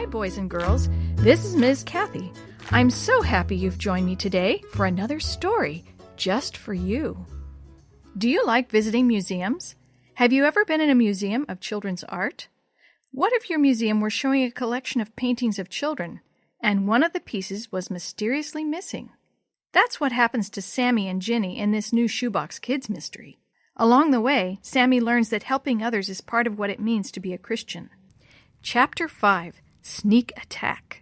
Hi, boys and girls. This is Ms. Kathy. I'm so happy you've joined me today for another story just for you. Do you like visiting museums? Have you ever been in a museum of children's art? What if your museum were showing a collection of paintings of children, and one of the pieces was mysteriously missing? That's what happens to Sammy and Ginny in this new Shoebox Kids mystery. Along the way, Sammy learns that helping others is part of what it means to be a Christian. Chapter 5, Sneak Attack.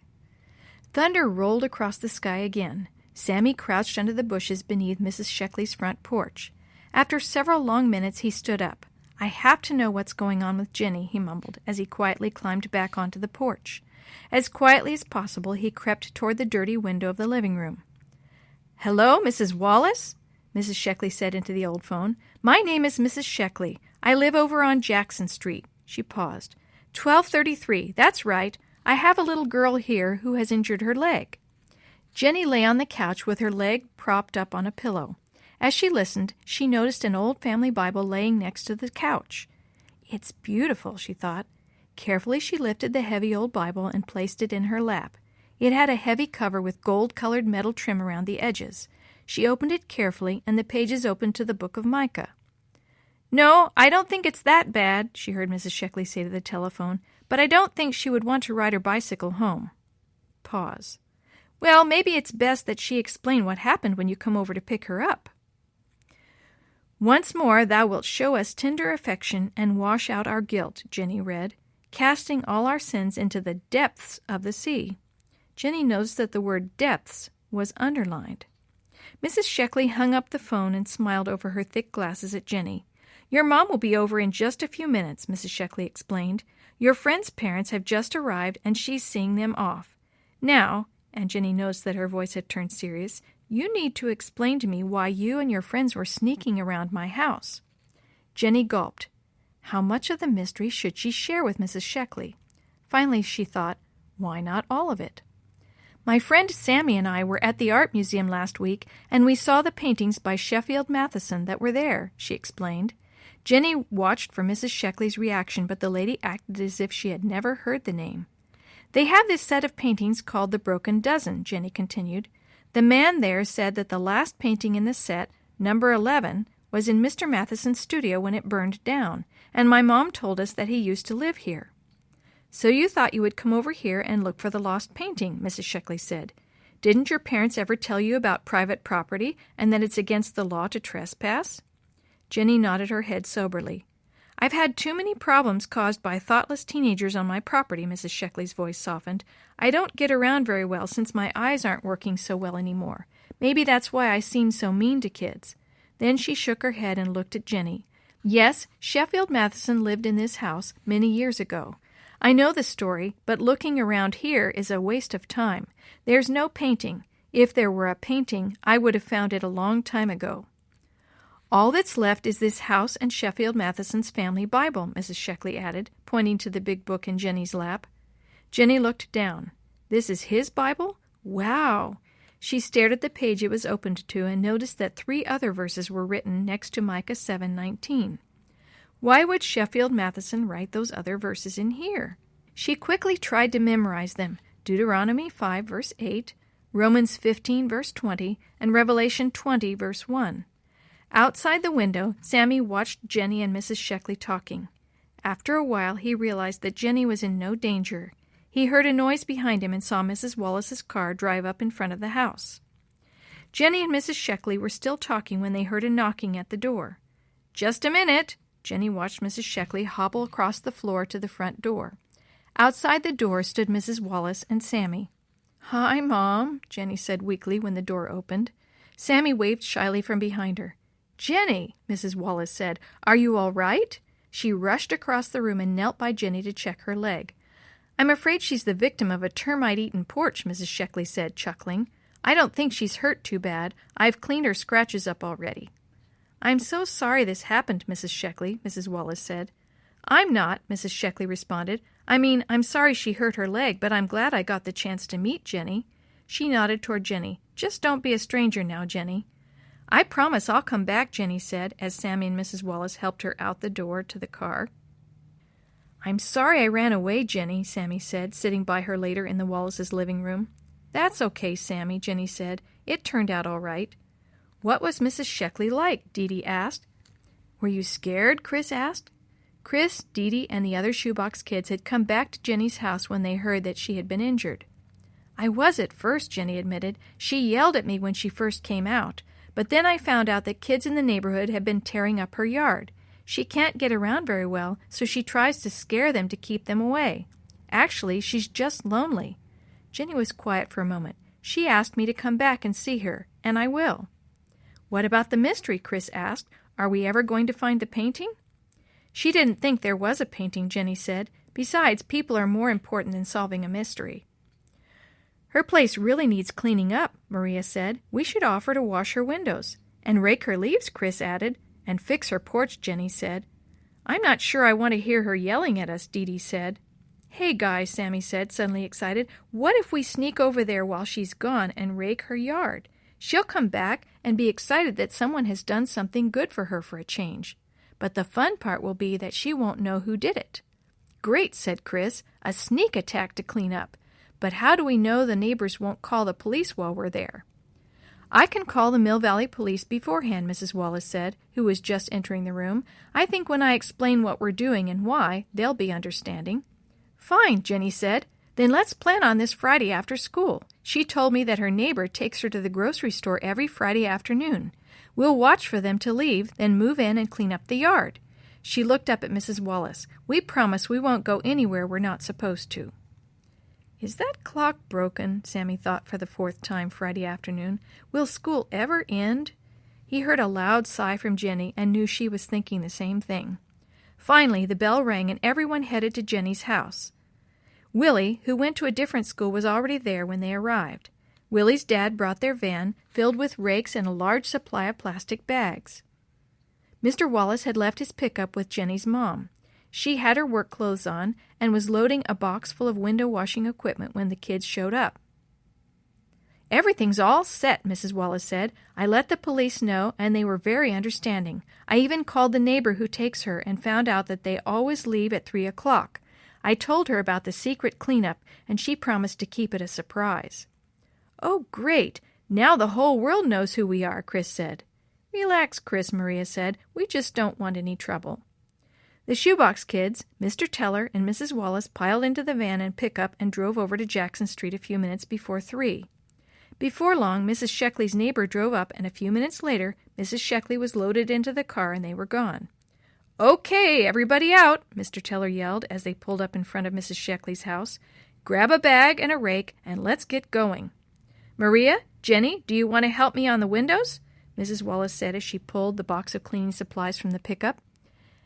Thunder rolled across the sky again. Sammy crouched under the bushes beneath Mrs. Sheckly's front porch. After several long minutes, he stood up. I have to know what's going on with Ginny, he mumbled, as he quietly climbed back onto the porch. As quietly as possible, he crept toward the dirty window of the living room. "Hello, Mrs. Wallace?" Mrs. Sheckly said into the old phone. "My name is Mrs. Sheckly. I live over on Jackson Street." She paused. 1233, that's right. I have a little girl here who has injured her leg. Jenny lay on the couch with her leg propped up on a pillow. As she listened, she noticed an old family Bible laying next to the couch. It's beautiful, she thought. Carefully she lifted the heavy old Bible and placed it in her lap. It had a heavy cover with gold-colored metal trim around the edges. She opened it carefully, and the pages opened to the book of Micah. "No, I don't think it's that bad," she heard Mrs. Sheckly say to the telephone, "but I don't think she would want to ride her bicycle home." Pause. "Well, maybe it's best that she explain what happened when you come over to pick her up." "Once more thou wilt show us tender affection and wash out our guilt," Jenny read, "casting all our sins into the depths of the sea." Jenny noticed that the word depths was underlined. Mrs. Sheckly hung up the phone and smiled over her thick glasses at Jenny. "Your mom will be over in just a few minutes," Mrs. Sheckly explained. "Your friend's parents have just arrived, and she's seeing them off. Now," and Jenny noticed that her voice had turned serious, "you need to explain to me why you and your friends were sneaking around my house." Jenny gulped. How much of the mystery should she share with Mrs. Sheckly? Finally, she thought, why not all of it? "My friend Sammy and I were at the art museum last week, and we saw the paintings by Sheffield Matheson that were there," she explained. Jenny watched for Mrs. Sheckly's reaction, but the lady acted as if she had never heard the name. "They have this set of paintings called the Broken Dozen," Jenny continued. "The man there said that the last painting in the set, number 11, was in Mr. Matheson's studio when it burned down, and my mom told us that he used to live here." "So you thought you would come over here and look for the lost painting," Mrs. Sheckly said. "Didn't your parents ever tell you about private property and that it's against the law to trespass?" Jenny nodded her head soberly. "I've had too many problems caused by thoughtless teenagers on my property," Mrs. Sheckly's voice softened. "I don't get around very well since my eyes aren't working so well anymore. Maybe that's why I seem so mean to kids." Then she shook her head and looked at Jenny. "Yes, Sheffield Matheson lived in this house many years ago. I know the story, but looking around here is a waste of time. There's no painting. If there were a painting, I would have found it a long time ago." "All that's left is this house and Sheffield Matheson's family Bible," Mrs. Sheckly added, pointing to the big book in Jenny's lap. Jenny looked down. "This is his Bible? Wow!" She stared at the page it was opened to and noticed that 3 other verses were written next to Micah 7:19. Why would Sheffield Matheson write those other verses in here? She quickly tried to memorize them: Deuteronomy 5, verse 8, Romans 15, verse 20, and Revelation 20, verse 1. Outside the window, Sammy watched Jenny and Mrs. Sheckly talking. After a while, he realized that Jenny was in no danger. He heard a noise behind him and saw Mrs. Wallace's car drive up in front of the house. Jenny and Mrs. Sheckly were still talking when they heard a knocking at the door. "Just a minute!" Jenny watched Mrs. Sheckly hobble across the floor to the front door. Outside the door stood Mrs. Wallace and Sammy. "Hi, Mom," Jenny said weakly when the door opened. Sammy waved shyly from behind her. "Jenny," Mrs. Wallace said, "are you all right?" She rushed across the room and knelt by Jenny to check her leg. "I'm afraid she's the victim of a termite-eaten porch," Mrs. Sheckly said, chuckling. "I don't think she's hurt too bad. I've cleaned her scratches up already." "I'm so sorry this happened, Mrs. Sheckly," Mrs. Wallace said. "I'm not," Mrs. Sheckly responded. I'm sorry she hurt her leg, but I'm glad I got the chance to meet Jenny." She nodded toward Jenny. "Just don't be a stranger now, Jenny." "I promise I'll come back," Jenny said, as Sammy and Mrs. Wallace helped her out the door to the car. "I'm sorry I ran away, Jenny," Sammy said, sitting by her later in the Wallaces' living room. "That's okay, Sammy," Jenny said. "It turned out all right." "What was Mrs. Sheckly like?" Dee Dee asked. "Were you scared?" Chris asked. Chris, Dee Dee, and the other shoebox kids had come back to Jenny's house when they heard that she had been injured. "I was at first," Jenny admitted. "She yelled at me when she first came out. But then I found out that kids in the neighborhood had been tearing up her yard. She can't get around very well, so she tries to scare them to keep them away. Actually, she's just lonely." Jenny was quiet for a moment. "She asked me to come back and see her, and I will." "What about the mystery?" Chris asked. "Are we ever going to find the painting?" "She didn't think there was a painting," Jenny said. "Besides, people are more important than solving a mystery." "Her place really needs cleaning up," Maria said. "We should offer to wash her windows." "And rake her leaves," Chris added. "And fix her porch," Jenny said. "I'm not sure I want to hear her yelling at us," Dee Dee said. "Hey, guys," Sammy said, suddenly excited. "What if we sneak over there while she's gone and rake her yard? She'll come back and be excited that someone has done something good for her for a change. But the fun part will be that she won't know who did it." "Great," said Chris. "A sneak attack to clean up. But how do we know the neighbors won't call the police while we're there?" "I can call the Mill Valley Police beforehand," Mrs. Wallace said, who was just entering the room. "I think when I explain what we're doing and why, they'll be understanding." "Fine," Jenny said. "Then let's plan on this Friday after school. She told me that her neighbor takes her to the grocery store every Friday afternoon. We'll watch for them to leave, then move in and clean up the yard." She looked up at Mrs. Wallace. "We promise we won't go anywhere we're not supposed to." "Is that clock broken?" Sammy thought for the fourth time Friday afternoon. "Will school ever end?" He heard a loud sigh from Jenny and knew she was thinking the same thing. Finally, the bell rang and everyone headed to Jenny's house. Willie, who went to a different school, was already there when they arrived. Willie's dad brought their van, filled with rakes and a large supply of plastic bags. Mr. Wallace had left his pickup with Jenny's mom. She had her work clothes on and was loading a box full of window washing equipment when the kids showed up. "Everything's all set," Mrs. Wallace said. "I let the police know, and they were very understanding. I even called the neighbor who takes her and found out that they always leave at 3 o'clock. I told her about the secret cleanup, and she promised to keep it a surprise." "Oh, great! Now the whole world knows who we are," Chris said. "Relax, Chris," Maria said. "We just don't want any trouble." The shoebox kids, Mr. Teller, and Mrs. Wallace piled into the van and pickup and drove over to Jackson Street a few minutes before 3. Before long, Mrs. Sheckly's neighbor drove up, and a few minutes later, Mrs. Sheckly was loaded into the car and they were gone. "Okay, everybody out," Mr. Teller yelled as they pulled up in front of Mrs. Sheckly's house. "Grab a bag and a rake, and let's get going." "Maria, Jenny, do you want to help me on the windows?" Mrs. Wallace said as she pulled the box of cleaning supplies from the pickup.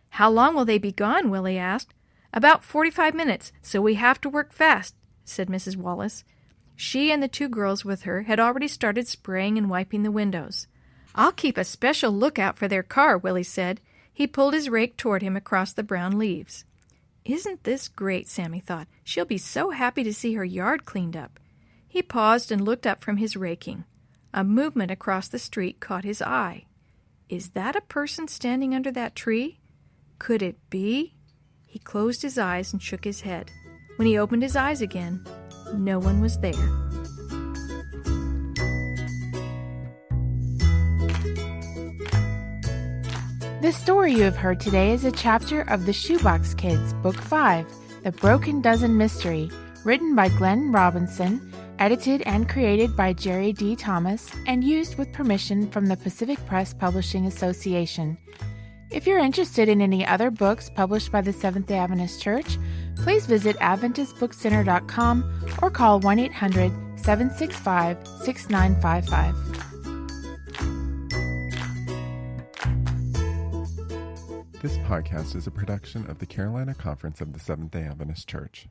"How long will they be gone?" Willie asked. "About 45 minutes, so we have to work fast," said Mrs. Wallace. She and the 2 girls with her had already started spraying and wiping the windows. "I'll keep a special lookout for their car," Willie said. He pulled his rake toward him across the brown leaves. "Isn't this great?" Sammy thought. "She'll be so happy to see her yard cleaned up." He paused and looked up from his raking. A movement across the street caught his eye. "Is that a person standing under that tree? Could it be?" He closed his eyes and shook his head. When he opened his eyes again, no one was there. The story you have heard today is a chapter of The Shoebox Kids, Book 5, The Broken Dozen Mystery, written by Glenn Robinson, edited and created by Jerry D. Thomas, and used with permission from the Pacific Press Publishing Association. If you're interested in any other books published by the Seventh-day Adventist Church, please visit AdventistBookCenter.com or call 1-800-765-6955. This podcast is a production of the Carolina Conference of the Seventh-day Adventist Church.